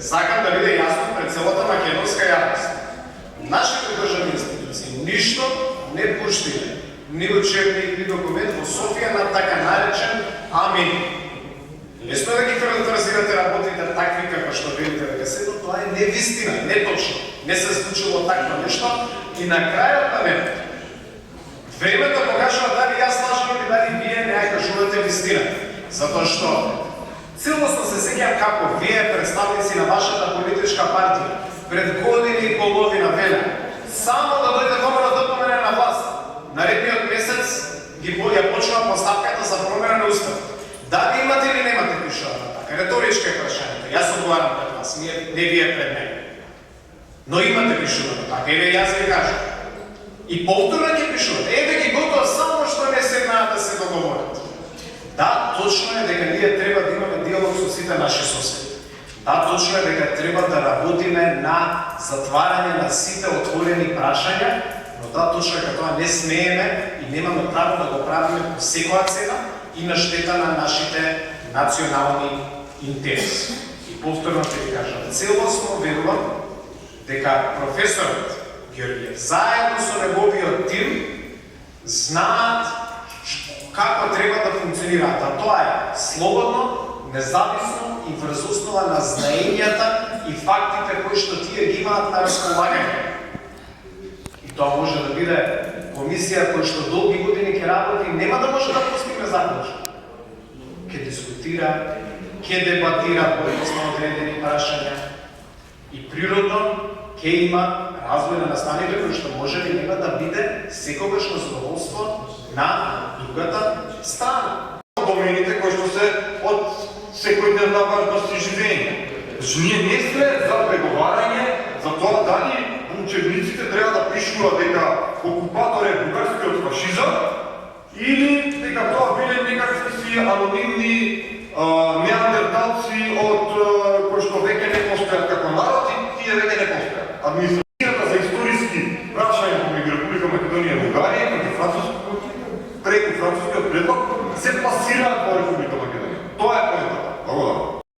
Сакам да биде јасно пред целата македонска јавност. Нашите државни институции ништо не пуштиле, ни учебник, ни документ во Софија на така наречен Амин. Лесно да ги фразирате работите такви како што видите дека се, но тоа е невистина, неточно. Не се случило такво нешто и на крајот на денот времето покажува дали јас лажам или дали вие не ја кажувате вистина. Затоа што целосно се сеќавам како вие представници на вашата политичка партија пред години и половина веле само да дојде ВМРО ДПМН на власт. Наредниот месец ја почнува постапката за промена на Уставот. Дали имате или немате пишувано така? Реторичко е прашањето. Јас одговарам пред вас, не вие пред мене. Но имате пишувано така, еве јас ви кажам. И повторно ќе пишувате, еве ги готоа само што не седнаат да се договорат. Да, точно е дека ние треба да имаме диалог со сите наши соседи. Да, точно е дека треба да работиме на затварање на сите отворени прашања, но да, точно е дека тоа не смееме и немаме право да го правиме по секоја цена и на штета на нашите национални интереси. И повторно ќе ви кажам, целосно верувам дека професорот Георгиев заедно со неговиот тим знаат како треба да функционираат, а тоа е слободно, независно и врз основа на знаењата и фактите кои што тие ги имаат на располагање. И тоа може да биде комисија која што долги години ќе работи, нема да може да постигне заклучок. Ќе дискутира, ќе дебатира по одредени прашања и природно ќе има развој на настаните кој што може би нема да биде секогаш на задоволство на другата страна. Домените кои што се од секојдневна важност и живење. Значи ние не сме за преговарање за тоа дали учебниците треба да пишува дека окупатор е бугарскиот фашизам или дека тоа биле некакви си анонимни неандерталци од кои што веќе не постојат како народ и тие веќе не постојат. Администрацијата за историски прашања помеѓу Република Македонија и Бугарија преку францускиот предлог се пасираат во Република